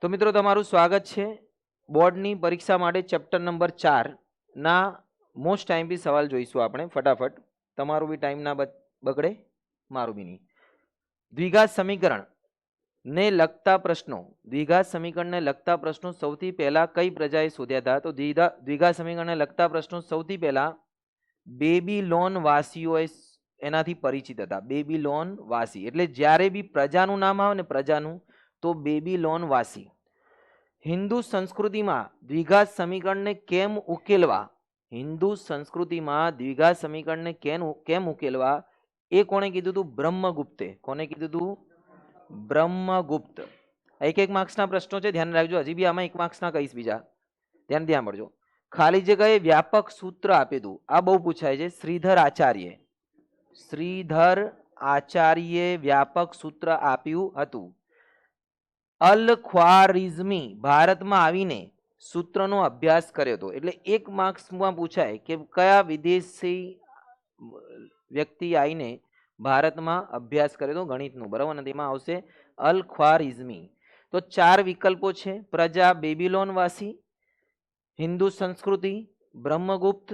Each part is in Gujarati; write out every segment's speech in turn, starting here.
તો મિત્રો તમારું સ્વાગત છે બોર્ડની પરીક્ષા માટે ચેપ્ટર નંબર 4 ના મોસ્ટ ટાઈમ બી સવાલ જોઈશું આપણે ફટાફટ. તમારું બી ટાઈમ ના બગડે, મારું બી નહીં. દ્વિઘાત સમીકરણ ને લગતા પ્રશ્નો, દ્વિઘાત સમીકરણને લગતા પ્રશ્નો સૌથી પહેલા કઈ પ્રજાએ શોધ્યા હતા? તો દ્વિઘાત સમીકરણને લગતા પ્રશ્નો સૌથી પહેલા બેબીલોન વાસીઓએ એનાથી પરિચિત હતા. બેબીલોન વાસી એટલે જ્યારે બી પ્રજાનું નામ આવે ને પ્રજાનું, તો બેબીલોન વાસી. હિન્દુ સંસ્કૃતિમાં દ્વિઘાત સમીકરણને કેમ ઉકેલવા, હિન્દુ સંસ્કૃતિમાં દ્વિઘાત સમીકરણને કેમ ઉકેલવા એ કોણે કીધું હતું? બ્રહ્મગુપ્તે. કોને કીધું હતું? બ્રહ્મગુપ્ત. એક માર્ક્સના પ્રશ્નો છે, ધ્યાન રાખજો. હજી બી આમાં 1 માર્ક્સના કહીશ બીજા, ધ્યાન સાંભળજો. ખાલી જગ્યાએ વ્યાપક સૂત્ર આપેલું, આ બહુ પૂછાય છે. શ્રીધર આચાર્યે વ્યાપક સૂત્ર આપ્યું હતું. અલ ખ્વારિઝમી ભારતમાં આવીને સૂત્રનો અભ્યાસ કર્યો હતો. એટલે 1 માર્ક્સમાં પૂછાય કે કયા વિદેશી વ્યક્તિ આવીને ભારતમાં અભ્યાસ કર્યો હતો ગણિતનું, બરાબર ને? તેમાં આવશે અલ ખ્વારિઝમી. તો 4 વિકલ્પો છે: પ્રજા બેબીલોન વાસી, હિન્દુ સંસ્કૃતિ, બ્રહ્મગુપ્ત,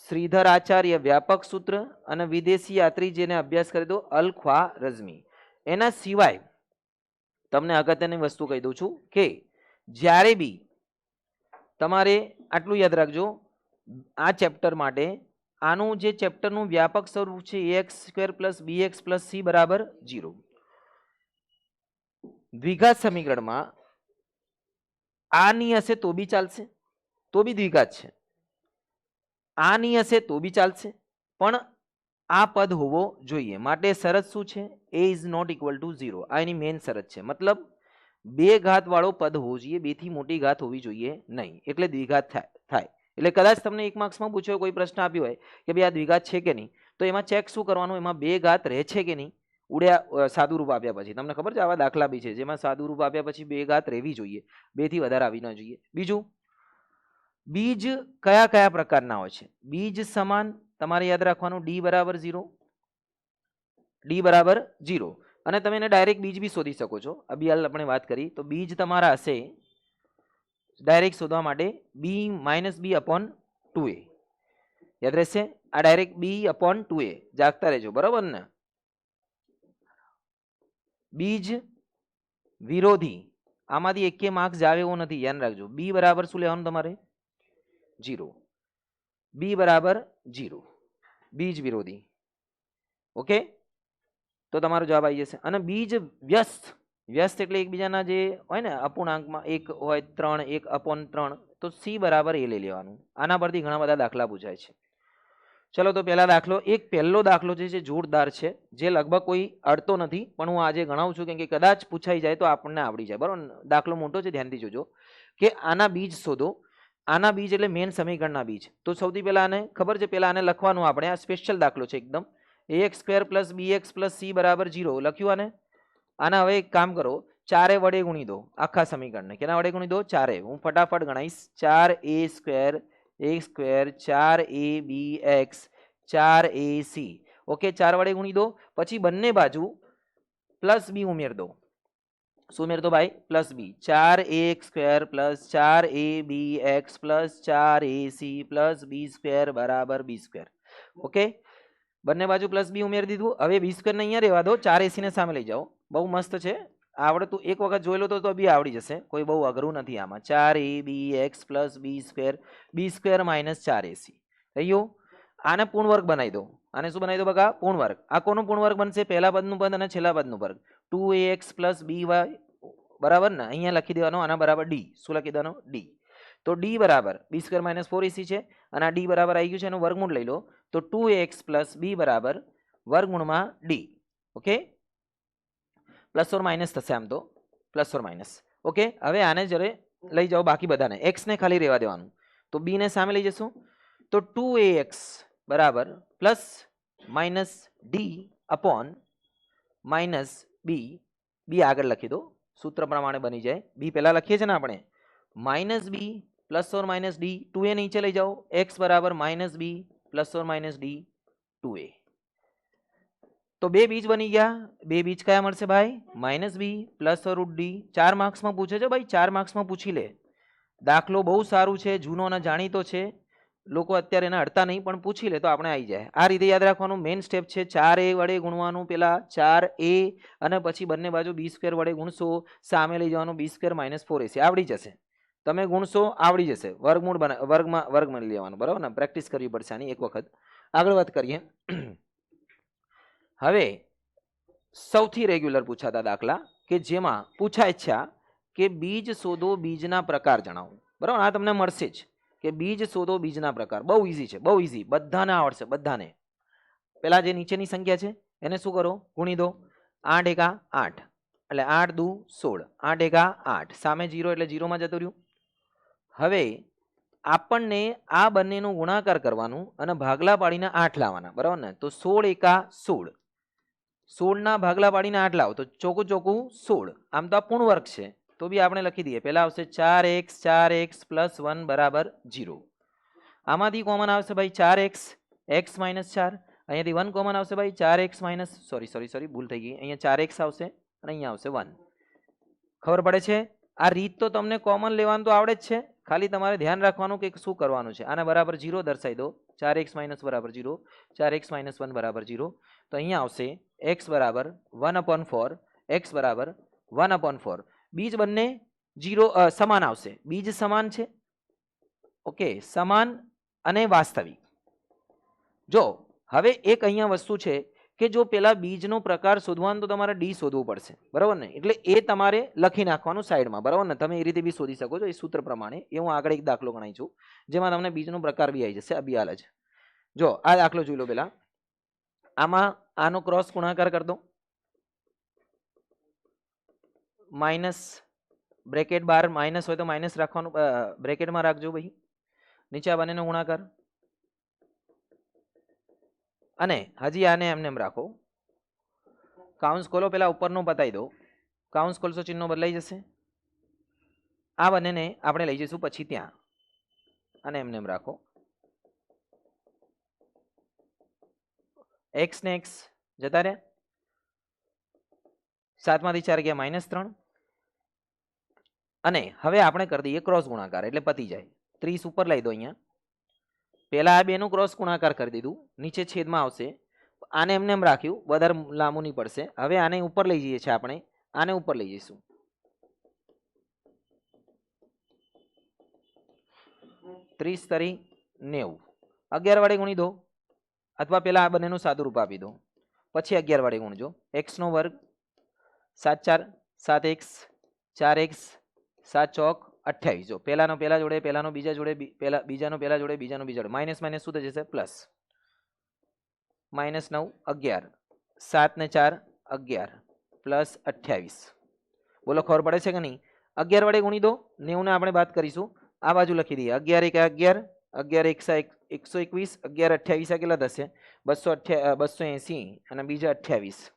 શ્રીધર આચાર્ય વ્યાપક સૂત્ર અને વિદેશી યાત્રી જેને અભ્યાસ કર્યો હતો અલ ખ્વારિઝમી. એના સિવાય તમને અગત્યની વસ્તુ કહી દઉં છું કે જ્યારે બી તમારે આટલું યાદ રાખજો, આ ચેપ્ટર માટે આનું જે ચેપ્ટરનું વ્યાપક સ્વરૂપ છે ax² + bx + c = 0. દ્વિઘાત સમીકરણમાં આની હશે તો બી ચાલશે, તો બી દ્વિઘાત છે. આની હશે તો બી ચાલશે, પણ આ પદ હોવો જોઈએ. માટે શરત શું છે? a = = 0. આ એની મેઇન શરત છે. મતલબ 2 ઘાત વાળો પદ હોવો જોઈએ, 2 થી મોટી ઘાત હોવી જોઈએ નહીં, એટલે દ્વિઘાત થાય. એટલે કદાચ તમને 1 માર્ક્સમાં પૂછ્યો કોઈ પ્રશ્ન આપ્યો હોય કે ભાઈ આ દ્વિઘાત છે કે નહીં, તો એમાં ચેક શું કરવાનું? એમાં 2 ઘાત રહે છે કે નહીં. ઉડ્યા સાદું રૂપ આપ્યા પછી તમને ખબર છે આવા દાખલા બી છે જેમાં સાદું રૂપ આપ્યા પછી 2 ઘાત રહેવી જોઈએ, 2 થી વધારે આવી ન જોઈએ. બીજું, બીજ કયા કયા પ્રકારના હોય છે? બીજ સમાન, તમારે યાદ રાખવાનું d = 0, d = 0. અને તમે એને ડાયરેક્ટ બીજ બી શોધી શકો છો. અભી હાલ આપણે વાત કરી તો બીજ તમારા હશે ડાયરેક્ટ શોધવા માટે b - b/2a. યાદ રહેશે? આ ડાયરેક્ટ b/2a. જાગતા રહેજો, બરાબર ને? બીજ વિરોધી, આમાંથી 1 માર્ક્સ જાવે એવો નથી, ધ્યાન રાખજો. b બરાબર શું લેવાનું તમારે? 0. b = 0, બીજ વિરોધી. ઓકે, તો તમારો જવાબ આવી જશે. અને બીજ વ્યસ્ત, વ્યસ્ત એટલે એકબીજાના જે હોય ને અપૂર્ણાંકમાં 1 હોય 3, 1/3, તો c = a લઈ લેવાનું. આના પરથી ઘણા બધા દાખલા પૂછાય છે. ચલો તો પહેલા દાખલો, પહેલો દાખલો જે જોરદાર છે, જે લગભગ કોઈ અડતો નથી, પણ હું આજે ગણાવું છું કેમ કે કદાચ પૂછાઈ જાય તો આપણને આવડી જાય, બરાબર? દાખલો મોટો છે, ધ્યાનથી જોજો. કે આના બીજ શોધો. આના બીજ એટલે મેઇન સમીકરણના બીજ. તો સૌથી પહેલા આને ખબર છે, પહેલા આને લખવાનું આપણે. આ સ્પેશિયલ દાખલો છે એકદમ. ax² + bx + c = 0 લખ્યું. આને હવે એક કામ કરો, 4 વડે ગુણી દો આખા સમીકરણને. કેના વડે ગુણી દો? 4. હું ફટાફટ ગણાઈશ. 4a² a² 4abx 4ac. Okay, 4 વડે ગુણી દો. પછી બંને બાજુ +b ઉમેર દો. શું ઉમેર દો ભાઈ? +b. 4ax² + 4abx + 4ac + b² = b². Okay, બંને બાજુ +b ઉમેરી દીધું. હવે b² ને અહીંયા રહેવા દો, 4ac ને સામે લઈ જાઓ. બહુ મસ્ત છે, આવડતું એક વખત જોઈ લો તો બી આવડી જશે, કોઈ બહુ અઘરું નથી આમાં. 4abx + b² b² - 4ac થઈ ગયું. આને પૂર્ણ વર્ગ બનાવી દો. આને શું બનાવી દો બકા? પૂર્ણ વર્ગ. આ કોનું પૂર્ણ વર્ગ બનશે? પહેલા પદનું પદ અને છેલ્લા પદનું વર્ગ. 2ax + by બરાબર ને? અહીંયા લખી દેવાનો, આના બરાબર d. શું લખી દેવાનો? d. તો d બરાબર b² - 4ac છે, અને આ d બરાબર આવી ગયું છે, એનું વર્ગમૂળ લઈ લો. તો 2ax + b = વર્ગમૂળમાં d. Okay, plus or minus થશે, આમ તો પ્લસ ઓર માઇનસ. ઓકે, હવે આને જરે લઈ જાઓ, બાકી બધાને x ને ખાલી રહેવા દેવાનું. તો b ને સામે લઈ જશું. તો 2ax = +- d - b આગળ લખી દો, સૂત્ર પ્રમાણે બની જાય. b પહેલા લખીએ છીએ ને આપણે, -b +- d. 2a નીચે લઈ જાઓ, x = -b +- d 2a. તો બે બીજ બની ગયા. બે બીજ કયા મળશે ભાઈ? -b plus √d. 4 માર્ક્સમાં પૂછે છે ભાઈ, 4 માર્ક્સમાં પૂછી લે. દાખલો બહુ સારું છે, જૂનો અને જાણીતો છે, લોકો અત્યારે એને અડતા નહીં, પણ પૂછી લે તો આપણે આવી જાય. આ રીતે યાદ રાખવાનું. મેઇન સ્ટેપ છે 4a વડે ગુણવાનું. પેલા 4a અને પછી બંને બાજુ b² વડે ગુણશો, સામે લઈ જવાનું b² - 4ac. આવડી જશે, તમે ગુણશો આવડી જશે. વર્ગમૂળ વર્ગમાં લેવાનું, બરાબર ને? પ્રેક્ટિસ કરવી પડશે આની એક વખત. આગળ વાત કરીએ. હવે સૌથી રેગ્યુલર પૂછાતા દાખલા કે જેમાં પૂછાય છે કે બીજ શોધો, બીજના પ્રકાર જણાવો. બરાબર, આ તમને મળશે જ કે બીજ શોધો, બીજના પ્રકાર. બહુ ઈઝી છે, બહુ ઈઝી, બધાને આવડશે, બધાને. પેલા જે નીચેની સંખ્યા છે એને શું કરો? ગુણી દો. 8 × 8 એટલે 8 × 2 = 16. 8 × 8 સામે 0 એટલે 0 માં જતું રહ્યું. હવે આપણને આ બંનેનો ગુણાકાર કરવાનું અને ભાગલા પાડીને 8 લાવવાના, બરાબર ને? તો 16 × 16, 16 ના ભાગલા પાડીને 8 લાવો તો ચોખ્ખું ચોખ્ખું 16. આમ તો આ પૂર્ણ વર્ગ છે, તો બી આપણે લખી દઈએ. પહેલા આવશે 4x 4x + 1 = 0. આમાંથી કોમન આવશે ભાઈ 4x, x - 4. અહીંયાથી 1 કોમન આવશે ભાઈ 4x - સોરી ભૂલ થઈ ગઈ. અહીંયા 4x આવશે અને અહીંયા આવશે 1. ખબર પડે છે? આ રીત તો તમને કોમન લેવાનું તો આવડે જ છે, ખાલી તમારે ધ્યાન રાખવાનું કે શું કરવાનું છે. આના બરાબર 0 દર્શાવી દો. 4x - 0, 4x - 1 = 0. તો અહીંયા આવશે x = 1/4, x = 1/4. બીજ બંને 0 સમાન આવશે. બીજ સમાન છે, ઓકે, સમાન અને વાસ્તવિક. જો હવે એક અહીંયા વસ્તુ છે કે જો પેલા બીજનો પ્રકાર શોધવાનો તો તમારે ડી શોધવું પડશે, બરાબર ને? એટલે એ તમારે લખી નાખવાનું સાઈડમાં, બરાબર ને? તમે એ રીતે બી શોધી શકો છો એ સૂત્ર પ્રમાણે. એ હું આગળ એક દાખલો ગણાઈ છું જેમાં તમને બીજનો પ્રકાર બી આવી જશે. આ બી હાલ જ. જો આ દાખલો જોઈ લો. પેલા આમાં આનો ક્રોસ ગુણાકાર કરી દો. માઇનસ બ્રેકેટ બાર માઇનસ હોય તો માઇનસ રાખવાનું, બ્રેકેટમાં રાખજો ભાઈ. નીચે આ બંનેનો ગુણાકાર અને હજી આને એમને એમ રાખો. કાઉન્સ ખોલો, પેલા ઉપરનો બતાવી દો. કાઉન્સ ખોલશો ચિહ્નો બદલાઈ જશે. આ બંનેને આપણે લઈ જઈશું પછી ત્યાં, અને એમને એમ રાખો. x ને x જતા રહ્યા. 7 માંથી 4 ગયા -3. અને હવે આપણે કરી દઈએ ક્રોસ ગુણાકાર એટલે પતી જાય. 30 ઉપર લઈ દો. અહીંયા પેલા આ બેનું ક્રોસ ગુણાકાર કરી દીધું, નીચે છેદમાં આવશે. આને એમને એમ રાખ્યું, વધારે લાંબુ નહીં પડશે. હવે આને ઉપર લઈ જઈએ છીએ આપણે, આને ઉપર લઈ જઈશું. 30 તરી 90. 11 વડે ગુણી દો, અથવા પેલા આ બંનેનું સાદું રૂપ આપી દો, પછી 11 વડે ગુણજો. x² 7 × 4 7x, 4x 7 × 4 28. જો પેલાનો પેલા જોડે, પેલાનો બીજા જોડે, બીજાનો પેલા જોડે, બીજાનો બીજા જોડે, માઇનસ માઇનસ શું થઈ જશે? પ્લસ. -9 11, 7 ને 4 11 પ્લસ 28. બોલો ખબર પડે છે કે નહીં? 11 વડે ગુણી દો. 90 ને આપણે વાત કરીશું. આ બાજુ લખી દઈએ. 11 × 11, 11 × 1 121, 11 28 આ કેટલા થશે? 280 અને બીજા 28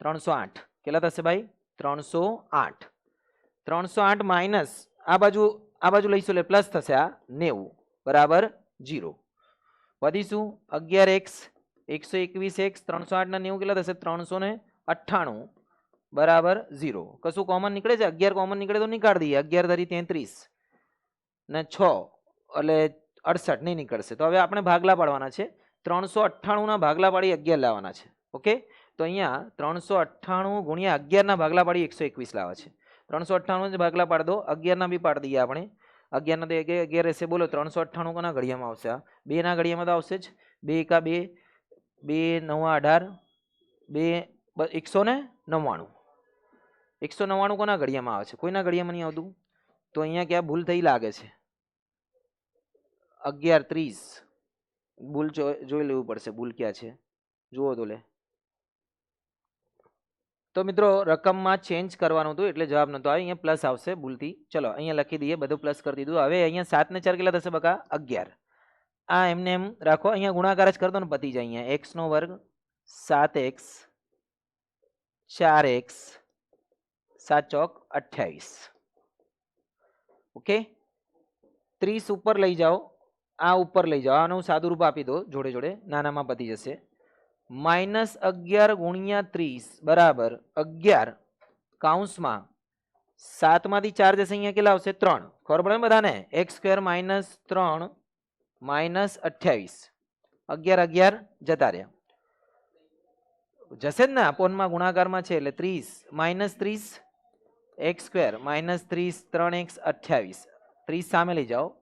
308. કેટલા થશે ભાઈ? 308. 308 માઇનસ આ બાજુ લઈશું એટલે પ્લસ થશે. આ 90 બરાબર 0. વધીશું 11x 121x 308 ના 90 કેટલા થશે? 398 બરાબર 0. કશું કોમન નીકળે છે? 11 કોમન નીકળે તો નીકાળી દઈએ. 11 × 33 ને 6 એટલે 68 નહીં નીકળશે. તો હવે આપણે ભાગલા પાડવાના છે. 398 ના ભાગલા પાડી 11 લાવવાના છે. ઓકે, તો અહીંયા 398 ગુણ્યા 11 ના ભાગલા પાડી 121 લાવવા છે. 398 ભાગલા પાડ દો. 11 ના બી પાડી દઈએ આપણે. 11 ના તો 11 રહેશે. બોલો 398 કોના ઘડિયામાં આવશે? આ 2 ના ઘડિયામાં તો આવશે જ. 2 × 2 2 9 18 2 199. 199 કોના ઘડિયામાં આવે છે? કોઈના ઘડિયામાં નહીં આવતું. તો અહીંયા ક્યાં ભૂલ થઈ લાગે છે? 11 30 ભૂલ જોઈ લેવું પડશે. ભૂલ ક્યાં છે જુઓ તો લે. તો મિત્રો રકમમાં ચેન્જ કરવાનું હતું એટલે જવાબ નતો આવ્યો. અહીંયા પ્લસ આવશે ભૂલથી. ચલો અહીંયા લખી દઈએ, બધું પ્લસ કરી દીધું. હવે અહીંયા 7 ને 4 કેટલા થશે બકા? 11. આ એમને એમ રાખો. અહીંયા ગુણાકાર જ કરતો ને પતી જાય. અહીંયા x² 7x 4x 7 × 28. ઓકે, 30 ઉપર લઈ જાઓ, આ ઉપર લઈ જાઓ. આનું સાદું રૂપ આપી દો જોડે જોડે, નાનામાં પતી જશે. -11 ગુણ્યા 30 બરાબર 11 કૌંસમાં 7 માંથી 4 જશે અહીંયા કેટલા આવશે 3. ખબર પડે ને બધાને? x² -3 -28 11 11 જતા રહ્યા જશે જ ને અપોનમાં ગુણાકારમાં છે એટલે 30 -30 x² -30 3x 28 30 સામે લઈ જાઓ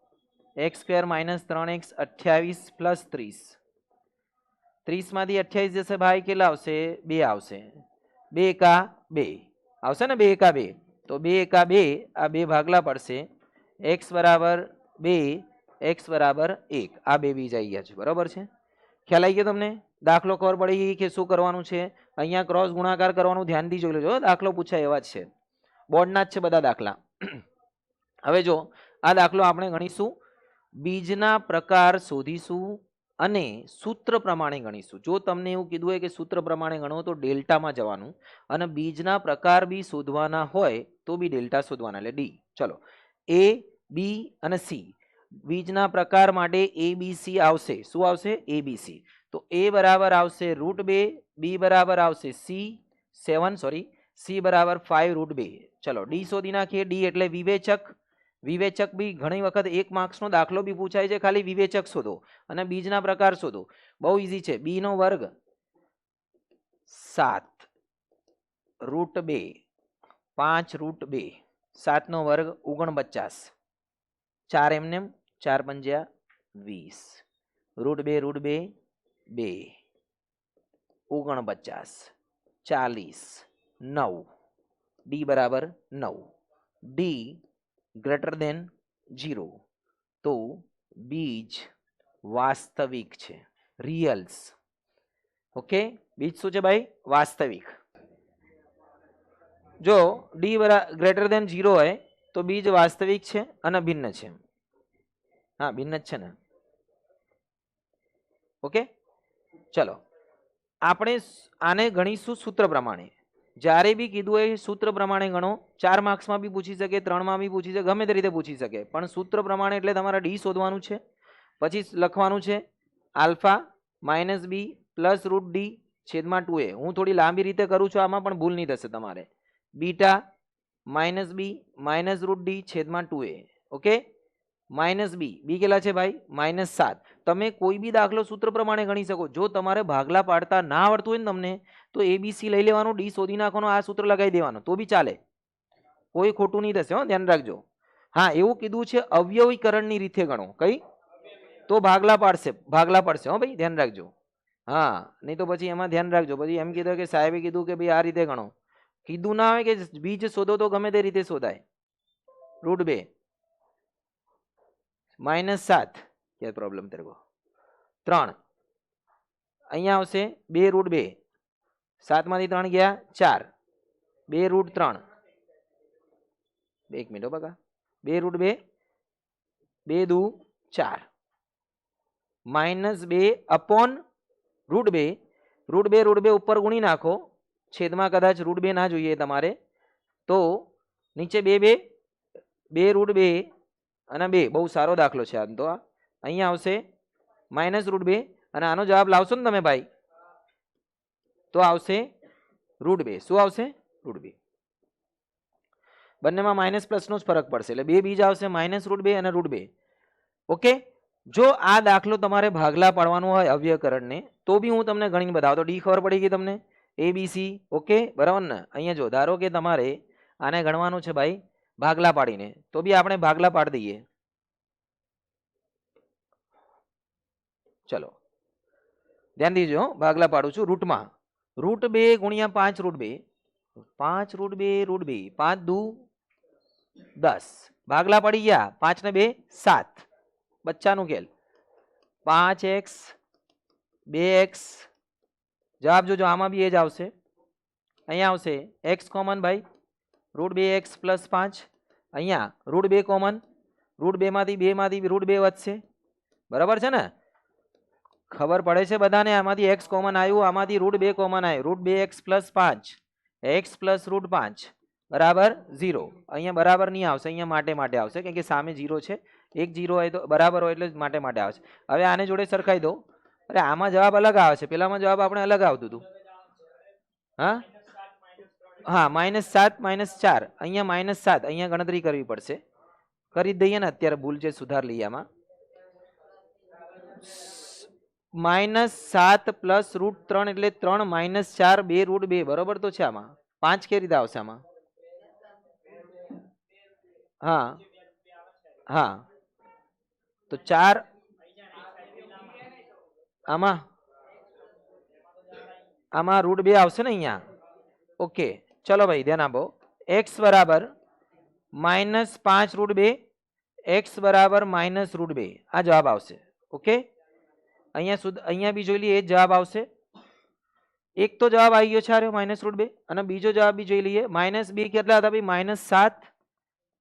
x² -3x 28 + 30 30 માંથી 28 જશે ભાઈ કેટલા આવશે 2 આવશે 2 એકા 2 આવશે ને 2 એકા 2 તો 2 એકા 2 આ 2 ભાગલા પડશે x બરાબર 2 x બરાબર 1 આ 2 બીજ આવી ગયા છે બરાબર છે ખ્યાલ આવી ગયો તમને દાખલો ખબર પડી ગઈ કે શું કરવાનું છે અહીંયા ક્રોસ ગુણાકાર કરવાનું ધ્યાનથી જોઈ લેજો દાખલો પૂછાય એવા જ છે બોર્ડના જ છે બધા દાખલા હવે જો આ દાખલો આપણે ગણીશું બીજના પ્રકાર શોધીશું અને સૂત્ર પ્રમાણે ગણીશું જો તમને એવું કીધું હોય કે સૂત્ર પ્રમાણે ગણો તો ડેલ્ટામાં જવાનું અને બીજના પ્રકાર બી શોધવાના હોય તો બી ડેલ્ટા શોધવાના એટલે ડી ચલો એ બી અને સી બીજના પ્રકાર માટે એ બી સી આવશે શું આવશે એ બી સી તો એ બરાબર આવશે √2 બી બરાબર આવશે સી બરાબર 5 √2 ચલો ડી શોધી નાખીએ ડી એટલે વિવેચક બી ઘણી વખત 1 માર્ક્સનો દાખલો બી પૂછાય છે ખાલી વિવેચક શોધો અને બીજના પ્રકાર શોધો બહુ ઈઝી છે બી નો વર્ગ 7 √2 5 √2 7 નો વર્ગ 49 4 એમને 4 પંજા 20 √2 2 49 40 9 ડી બરાબર 9 ડી ગ્રેટર દેન 0 તો બીજ વાસ્તવિક છે રિયલ્સ ઓકે બીજ શું છે ભાઈ વાસ્તવિક જો ડી ગ્રેટર દેન 0 હોય તો બીજ વાસ્તવિક છે અને ભિન્ન છે હા ભિન્ન જ છે ને ઓકે ચલો આપણે આને ગણીશું સૂત્ર પ્રમાણે જ્યારે બી કીધું હોય સૂત્ર પ્રમાણે ગણો 4 માર્ક્સમાં બી પૂછી શકે 3 માં બી પૂછી શકે ગમે તે રીતે પૂછી શકે પણ સૂત્ર પ્રમાણે એટલે તમારે ડી શોધવાનું છે પછી લખવાનું છે આલ્ફા -b + √d છેદમાં 2a હું થોડી લાંબી રીતે કરું છું આમાં પણ ભૂલ નહીં થશે તમારે બીટા -b -√d છેદમાં 2a ઓકે બી કેટલા છે ભાઈ -7 તમે કોઈ બી દાખલો સૂત્ર પ્રમાણે ગણી શકો જો તમારે ભાગલા પાડતા ના આવડતું હોય ને તમને તો એબીસી લઈ લેવાનું ડી શોધી નાખવાનો આ સૂત્ર લગાવી દેવાનું તો બી ચાલે કોઈ ખોટું નહીં થશે હો ધ્યાન રાખજો હા એવું કીધું છે અવયવીકરણની રીતે ગણો કઈ તો ભાગલા પડશે હો ભાઈ ધ્યાન રાખજો હા નહીં તો પછી એમાં ધ્યાન રાખજો પછી એમ કીધું કે સાહેબે કીધું કે ભાઈ આ રીતે ગણો કીધું ના આવે કે બીજ શોધો તો ગમે તે રીતે શોધાય √2 -7 क्या प्रॉब्लम तेरे को 3 અહીંયા આવશે 2 √2 7 માંથી 3 ગયા 4 2 √3 એક મિનિટ બકા 2 √2 2 દુ 4 -2 અપોન √2 ઉપર ગુણી નાખો છેદમાં કદાચ √2 ના જોઈએ તમારે તો નીચે 2 √2 અને 2 બહુ સારો દાખલો છે આમ તો અહીંયા આવશે -√2 અને આનો જવાબ લાવશો ને તમે ભાઈ તો આવશે √2 શું આવશે √2 બંનેમાં માઇનસ પ્લસનો જ ફરક પડશે એટલે બે બીજ આવશે -√2 અને √2 ઓકે જો આ દાખલો તમારે ભાગલા પાડવાનો હોય અવયવકરણને તો બી હું તમને ગણીને બતાવો તો ડી ખબર પડી ગઈ તમને ABC ઓકે બરાબર ને અહીંયા જો ધારો કે તમારે આને ગણવાનું છે ભાઈ ભાગલા પાડીને તો બી આપણે ભાગલા પાડી દઈએ ચલો ધ્યાન દીજો ભાગલા પાડું છું રૂટમાં √2 ગુણ્યા 5 √2 5 દુ 10 ભાગલા પડી ગયા 5 ને 2 7 બચ્ચાનું ખેલ 5x 2x જવાબ જોજો આમાં બી એ જ આવશે અહીંયા આવશે x કોમન ભાઈ √2x + 5 અહીંયા √2 કોમન √2 માંથી 2 √2 વધશે બરાબર છે ને ખબર પડે છે બધાને આમાંથી x કોમન આવ્યું આમાંથી √2 કોમન આવ્યું √2x + 5 x + √5 બરાબર 0 અહીંયા બરાબર નહીં આવશે અહીંયા માટે આવશે કેમ કે સામે 0 છે એક 0 હોય તો બરાબર હોય એટલે માટે આવશે હવે આને જોડે સરખાઈ દો અરે આમાં જવાબ અલગ આવે છે, પેલામાં જવાબ આપણે અલગ આવતું હતું. હા હા, -7 -4 અહીંયા -7 અહીંયા ગણતરી કરવી પડશે, કરી જ દઈએ ને અત્યારે, ભૂલ છે સુધાર લઈએ આમાં. -7 પ્લસ √3 એટલે 3 -4 2 √2 બરોબર તો છે. આમાં 5 કઈ રીતે આવશે આમાં? હા હા, તો 4 આમાં આમાં √2 આવશે ને અહીંયા. ઓકે ચલો ભાઈ ધ્યાન આપો. x બરાબર -5 √2, x બરાબર -√2 આ જવાબ આવશે. ઓકે અહીંયા બી જોઈ લઈએ, એ જવાબ આવશે. એક તો જવાબ આવી ગયો છે આ -√2, અને બીજો જવાબ બી જોઈ લઈએ. -2 કેટલા હતા ભાઈ? -7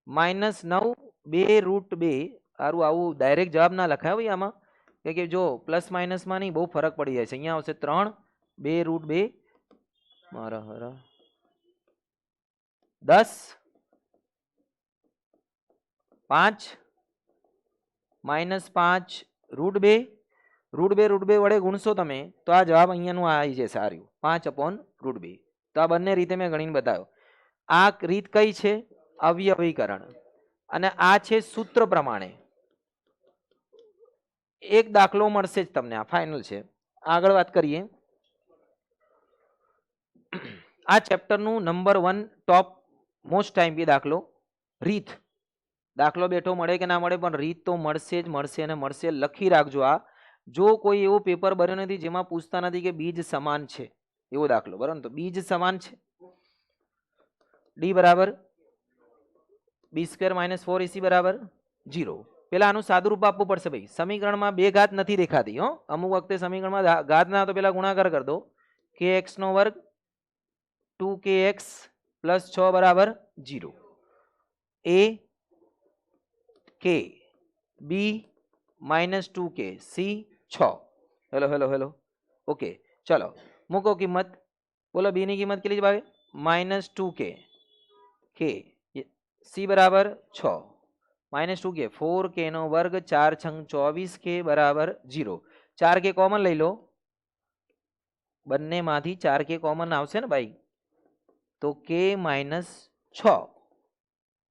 -9 2 √2. સારું, આવું ડાયરેક્ટ જવાબ ના લખાય ભાઈ આમાં, કે જો પ્લસ માઇનસમાં નહીં, બહુ ફરક પડી જાય છે. અહીંયા આવશે 3 2 √2 મારા હરા 10 5 -5 √2 √2 વડે ગુણશો તમે તો આ જવાબ અહીંયાનું આવી જશે. સારું, 5/√2. તો આ બંને રીતે મેં ગણીને બતાવ્યો. આ રીત કઈ છે? અવયવીકરણ. અને આ છે સૂત્ર પ્રમાણે. એક દાખલો મળશે જ તમને, આ ફાઇનલ છે. આગળ વાત કરીએ. આ ચેપ્ટરનું નંબર 1 ટોપ મોસ્ટ ટાઈમ બી દાખલો, રીત. દાખલો બેઠો મળે કે ના મળે, પણ રીત તો મળશે જ મળશે અને મળશે. લખી રાખજો. આ જો કોઈ એવો પેપર બન્યો નથી જેમાં પૂછતા નથી કે બીજ સમાન છે, એવો દાખલો બરાબર, તો બીજ સમાન છે. d બરાબર b² - 4ac બરાબર 0. પેલા આનું સાદું રૂપ આપવું પડશે ભાઈ. સમીકરણમાં બે ઘાત નથી દેખાતી હો. અમુક વખતે સમીકરણમાં ઘાત ના, તો પેલા ગુણાકાર કરી દો. kx² 2kx + 6 બરાબર 0. a k b -2k c 6. Hello hello hello. Okay ચલો મૂકો કિંમત. બોલો b ની કિંમત કેટલી છે ભાઈ? -2k k c બરાબર 6 -2k 4k નો વર્ગ 4 × 24k બરાબર 0. 4k કોમન લઈ લો, બંનેમાંથી 4k કોમન આવશે ને ભાઈ, તો k -6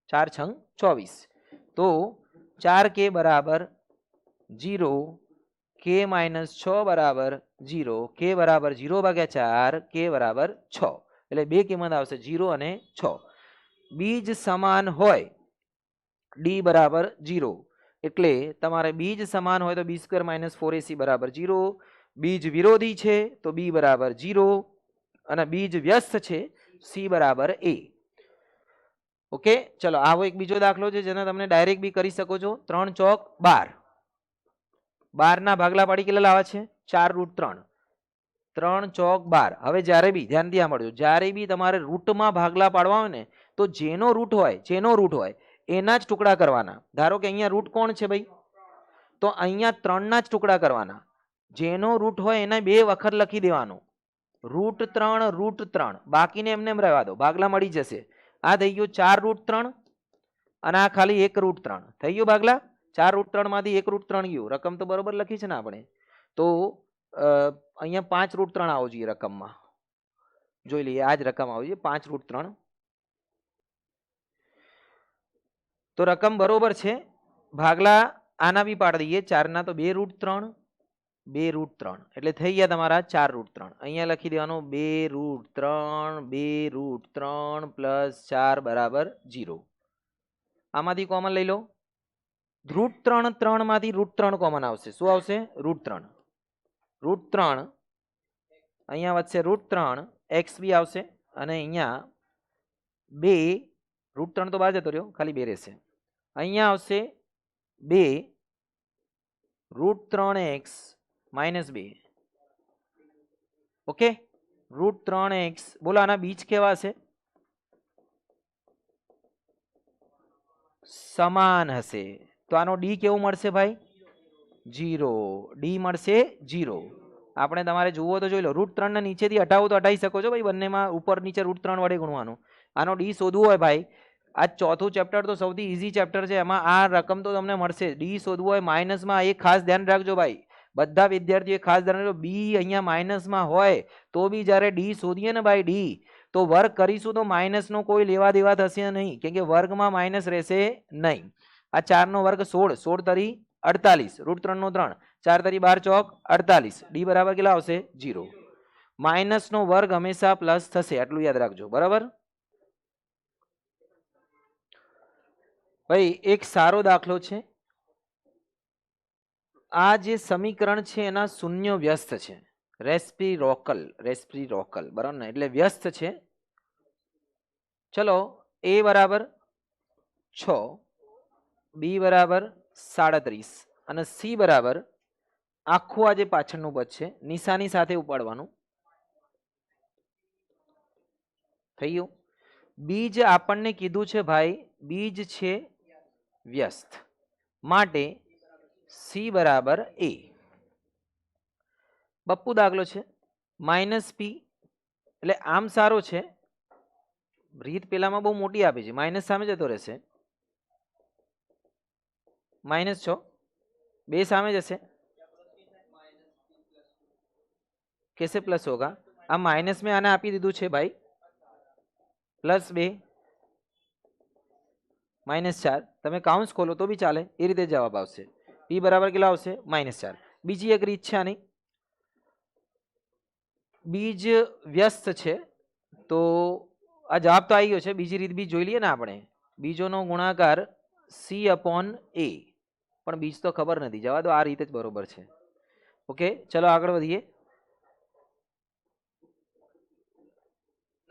4 × 24, તો 4k બરાબર 0, k -6 બરાબર 0, k બરાબર 0/4, k બરાબર 6. એટલે બે કિંમત આવશે 0 અને 6. બીજ સમાન હોય d બરાબર 0, એટલે તમારે બીજ સમાન હોય તો b² - 4ac બરાબર 0. બીજ વિરોધી છે તો b બરાબર 0, અને બીજ વ્યસ્ત છે c બરાબર a. ઓકે ચલો આવો એક બીજો દાખલો છે જેને તમને ડાયરેક્ટ બી કરી શકો છો. 3 ચોક 12. 12 ના ભાગલા પાડી કેટલા લાવે છે? 4√3. 3 ચોક 12. હવે જ્યારે બી ધ્યાનથી સાંભળજો, જ્યારે બી તમારે રૂટમાં ભાગલા પાડવા હોય ને, તો જેનો રૂટ હોય એના જ ટુકડા કરવાના. ધારો કે અહીંયા રૂટ કોણ છે ભાઈ? તો અહીંયા 3 ના જ ટુકડા કરવાના. જેનો રૂટ હોય એને 2 વખત લખી દેવાનું. √3 બાકીને એમને એમ રહેવા દો, ભાગલા મળી જશે. આ થઈ ગયું 4√3 અને આ ખાલી 1√3 થઈ ગયું ભાગલા. 4√3 માંથી 1√3 ગયું. રકમ તો બરોબર લખી છે ને આપણે. તો અહીંયા 5√3 આવો જોઈએ રકમમાં. જોઈ લઈએ, આ જ રકમ આવી છે 5√3. તો રકમ બરોબર છે. ભાગલા આના બી પાડી દઈએ. 4 ના તો 2√3 એટલે થઈ ગયા તમારા 4√3. અહીંયા લખી દેવાનું 2√3 + 4 બરાબર 0. આમાંથી કોમન લઈ લો. √3 માંથી √3 કોમન આવશે. શું આવશે? √3. અહીંયા વધશે √3, x બી આવશે, અને અહીંયા 2 √3 તો બહાર જતો રહ્યો, ખાલી 2 રહેશે. અહીંયા આવશે 2 √3x - 2. Okay √3x. બોલો આના બીજ કેવા હશે? સમાન હશે. તો આનો ડી કેવું મળશે ભાઈ? 0. ડી મળશે 0. આપણે તમારે જુઓ તો જોઈ લો. √3 ને નીચેથી હટાવો તો હટાવી શકો છો ભાઈ, બંનેમાં ઉપર નીચે √3 વડે ગુણવાનું. આનો ડી શોધવું હોય ભાઈ, આ ચોથું ચેપ્ટર તો સૌથી ઈઝી ચેપ્ટર છે. એમાં આ રકમ તો તમને મળશે. ડી શોધવું હોય માઇનસમાં એક ખાસ ધ્યાન રાખજો ભાઈ, બધા વિદ્યાર્થીઓએ ખાસ ધ્યાન રાખજો, બી અહીંયા માઇનસમાં હોય તો બી જ્યારે ડી શોધીએ ને ભાઈ ડી, તો વર્ગ કરીશું તો માઇનસનો કોઈ લેવા દેવા થશે નહીં, કેમ કે વર્ગમાં માઇનસ રહેશે નહીં. આ 4 નો વર્ગ 16, 16 તરી 48, રૂટ 3 નો 3, 4 તરી 12 ચોક 48, ડી બરાબર કેટલા આવશે 0. માઇનસનો વર્ગ હંમેશા પ્લસ થશે, આટલું યાદ રાખજો. બરાબર ભાઈ, એક સારો દાખલો છે. આ જે સમીકરણ છે એના શૂન્ય વ્યસ્ત છે, રેસ્પ્રીરોકલ બરાબર ને, એટલે વ્યસ્ત છે. ચલો, એ બરાબર 6, બી બરાબર 37 અને સી બરાબર આખું આ જે પાછળનું પદ છે નિશાની સાથે ઉપાડવાનું. થઈ ગયું. બીજ આપણને કીધું છે ભાઈ, બીજ છે વ્યસ્ત, માટે સી બરાબર એ. બપ્પુ દાખલો છે માઇનસ પી, એટલે આમ સારો છે, રીત પેલામાં બહુ મોટી આપી છે, માઇનસ સામે જતો રહેશે, -6, 2 सामने जैसे कैसे प्लस होगा, आ माइनस में आने आपी दीधु छे भाई, +2 -4, तमे काउंस खोलो तो भी चाले, ए रीते जवाब आवशे. p बराबर केटला आवशे -4. बीजी एक रीत छे आनी, बीज व्यस्त छे तो आ जवाब तो आई गयो छे, बीजी रीत बी जोई लीए ने आपणे. बीजोनो गुणाकार c/a, પણ બીજ તો ખબર નથી, જવા દો, આ રીતે જ બરોબર છે. ઓકે, ચલો આગળ વધીએ.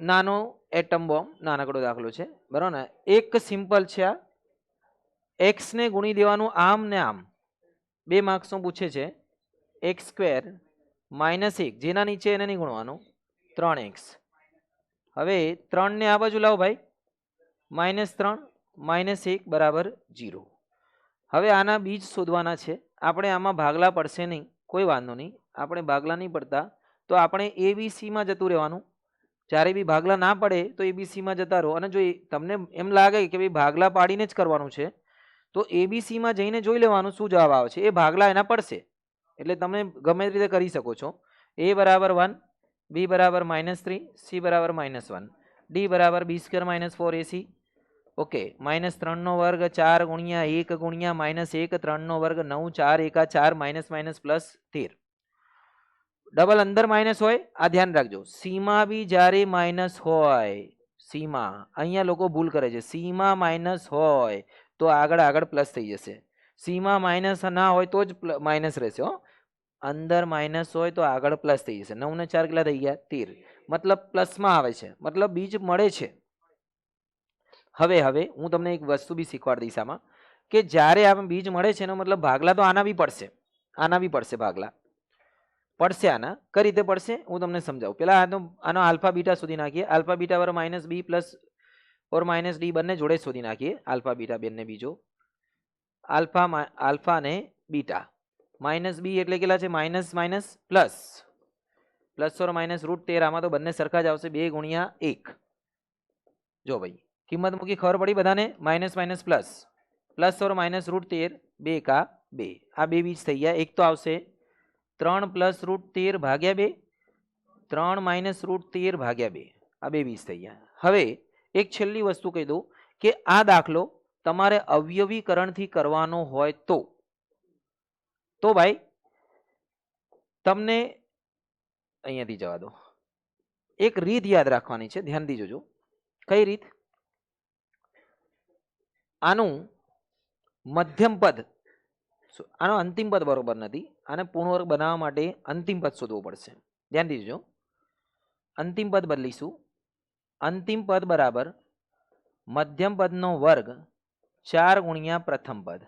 નાનો એટમ બોમ્બ, નાનકડો દાખલો છે બરાબર ને. એક સિમ્પલ છે, આ એક્સ ને ગુણી દેવાનું આમ ને આમ, 2 માર્ક્સનું પૂછે છે. x² -1, જેના નીચે એને નહીં ગુણવાનું, 3x. હવે 3 ને આ બાજુ લાવો ભાઈ, -3 -1 બરાબર 0. હવે આના બીજ શોધવાના છે. આપણે આમાં ભાગલા પડશે નહીં, કોઈ વાંધો નહીં, આપણે ભાગલા નહીં પડતા તો આપણે એબીસીમાં જતું રહેવાનું. જ્યારે બી ભાગલા ના પડે તો એબીસીમાં જતા રહો, અને જો તમને એમ લાગે કે ભાઈ ભાગલા પાડીને જ કરવાનું છે તો એબીસીમાં જઈને જોઈ લેવાનું શું જવાબ આવે છે, એ ભાગલા એના પડશે, એટલે તમે ગમે રીતે કરી શકો છો. a બરાબર 1, b બરાબર -3, c બરાબર -1, d બરાબર b² -4ac. ओके, -3 નો વર્ગ 4 ગુણ્યા 1 ગુણ્યા -1, 3 નો વર્ગ 9, 4 × 4 -13. ડબલ અંદર માઇનસ હોય, આ ધ્યાન રાખજો. સીમાં બી જ્યારે માઇનસ હોય, સીમાં અહીંયા લોકો ભૂલ કરે છે, સીમાં માઇનસ હોય તો આગળ પ્લસ થઈ જશે. સીમાં માઇનસ ના હોય તો જ માઇનસ રહેશે. અંદર માઇનસ હોય તો આગળ પ્લસ થઈ જશે. 9 ને 4 કેટલા થઈ ગયા 13, મતલબ પ્લસમાં આવે છે, મતલબ બીજ મળે છે. હવે હું તમને એક વસ્તુ બી શીખવાડી દઈશ આમાં, કે જ્યારે આ બીજ મળે છે એનો મતલબ ભાગલા તો આના બી પડશે, ભાગલા પડશે. આના કઈ રીતે પડશે હું તમને સમજાવું. પેલા આનો આલ્ફા બીટા શોધી નાખીએ. આલ્ફા બીટા બરાબર -b + -d બંને જોડે શોધી નાખીએ. આલ્ફા બીટા બંને બીજો, આલ્ફા ને બીટા. -b એટલે કેટલા છે, માઇનસ પ્લસ +/- આમાં તો બંને સરખા જ આવશે, 2 × 1. જો ભાઈ કિંમત મૂકી, ખબર પડી બધાને, માઇનસ પ્લસ +/- 2 કા 2, આ બે બીજ થઈ ગયા. એક તો આવશે 3 + √13 ભાગ્યા 2, 3 - √13 ભાગ્યા 2, આ બે બીજ થઈ ગયા. હવે એક છેલ્લી વસ્તુ કહી દઉં કે આ દાખલો તમારે અવયવીકરણથી કરવાનો હોય તો ભાઈ તમને અહીંયાથી જવા દો, એક રીત યાદ રાખવાની છે, ધ્યાનથી જોજો. કઈ રીત? આનું મધ્યમ પદ, આનો અંતિમ પદ બરોબર નથી, આને પૂર્ણ વર્ગ બનાવવા માટે અંતિમ પદ શોધવું પડશે. ધ્યાનથી જોજો, અંતિમ પદ બદલીશું. અંતિમ પદ બરાબર મધ્યમ પદનો વર્ગ 4 ગુણ્યા પ્રથમ પદ.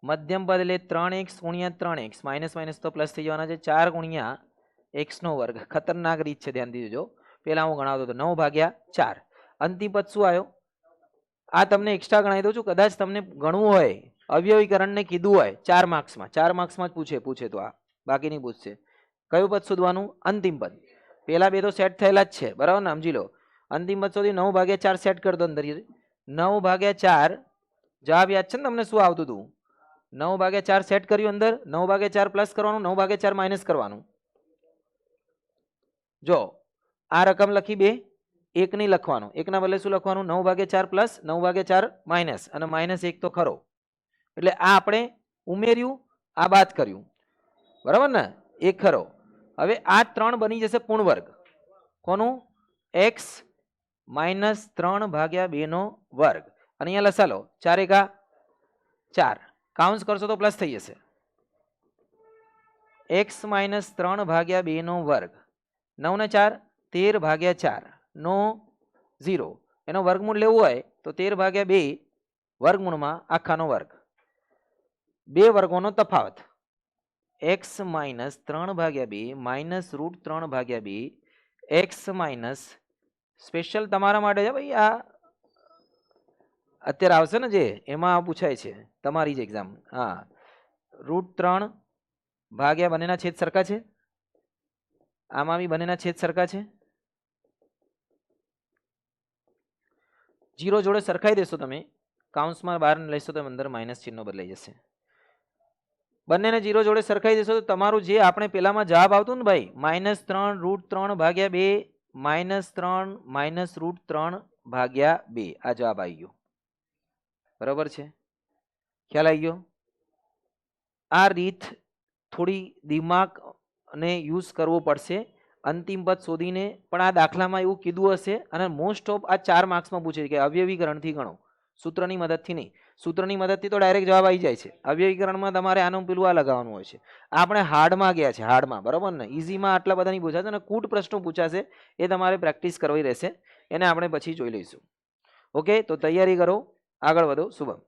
મધ્યમ પદ એટલે 3x × 3x, માઇનસ તો પ્લસ થઈ જવાના છે, 4 ગુણ્યા x નો વર્ગ. ખતરનાક રીત છે, ધ્યાનથી જોજો. પેલા હું ગણાવતો હતો, 9 ભાગ્યા 4. અંતિમ પદ શું આવ્યો? આ તમને એક્સ્ટ્રા ગણાવી દઉં છું, કદાચ તમને ગણવું હોય, અવયવીકરણને કીધું હોય 4 માર્ક્સમાં, 4 માર્ક્સમાં જ પૂછે તો આ, બાકી નહીં પૂછશે. કયું પદ શોધવાનું? અંતિમ પદ. પેલા બે તો સેટ થયેલા જ છે, બરાબર ને, સમજી લો. અંતિમ પદ શોધી 9 ભાગ્યા 4 સેટ કરી દો અંદર. 9 ભાગ્યા 4 જવાબ યાદ છે ને તમને શું આવતું હતું? 9/4 સેટ કર્યું અંદર, 9/4 પ્લસ કરવાનું, 9/4 માઇનસ કરવાનું. જો આ રકમ લખી 2, 1 નહીં લખવાનું, 1 ના બદલે શું લખવાનું? 9/4 પ્લસ 9/4 માઇનસ, અને -1 તો ખરો. એટલે આ આપણે ઉમેર્યું, આ બાદ કર્યું, બરાબર ને? 1 ખરો. હવે આ 3 બની જશે પૂર્ણ વર્ગ. કોનું? x - 3/2 નો વર્ગ. અને અહીંયા લસા લો, 4 એકા 4, કાઉન્સ કરશો તો પ્લસ થઈ જશે. x - 3/2 નો વર્ગ. 9 ને 4 13/4 નો 0, એનો વર્ગમૂળ લેવું હોય તો 13/2 વર્ગમૂળમાં આખાનો વર્ગ. બે વર્ગોનો તફાવત. x - 3/2 minus √3/2 x minus special તમારા માટે છે ભાઈ, આ અત્યારે આવશે ને જે એમાં પૂછાય છે તમારી જ એક્ઝામ. હા, √3 બંનેના છેદ સરખા છે, આમાં બી બંનેના છેદ સરખા છે. 0 જોડે સરખાઈ દેશો તમે, કાઉન્સમાં બહાર લેશો તો અંદર માઇનસ ચિહ્નો બદલાઈ જશે. બંનેને 0 જોડે સરખાઈ દેશો તો તમારું જે આપણે પેલામાં જવાબ આવતું ને ભાઈ, -3 √3/2 -3 -√3/2, આ જવાબ આવી ગયો. બરાબર છે? ખ્યાલ આવી ગયો? આ રીત થોડી દિમાગને યુઝ કરવો પડશે અંતિમ પદ શોધીને. પણ આ દાખલામાં એવું કીધું હશે, અને મોસ્ટ ઓફ આ 4 માર્ક્સમાં પૂછે છે કે અવયવીકરણથી ગણો, સૂત્રની મદદથી નહીં. સૂત્રની મદદથી તો ડાયરેક્ટ જવાબ આવી જાય છે. અવયવીકરણમાં તમારે આનું પેલું આ લગાવવાનું હોય છે. આપણે હાર્ડમાં ગયા છે, હાર્ડમાં, બરાબર ને? ઇઝીમાં આટલા બધા નહીં પૂછાશે, અને કૂટ પ્રશ્નો પૂછાશે, એ તમારે પ્રેક્ટિસ કરવી રહેશે. એને આપણે પછી જોઈ લઈશું. ઓકે, તો તૈયારી કરો, આગળ વધો. શુભમ.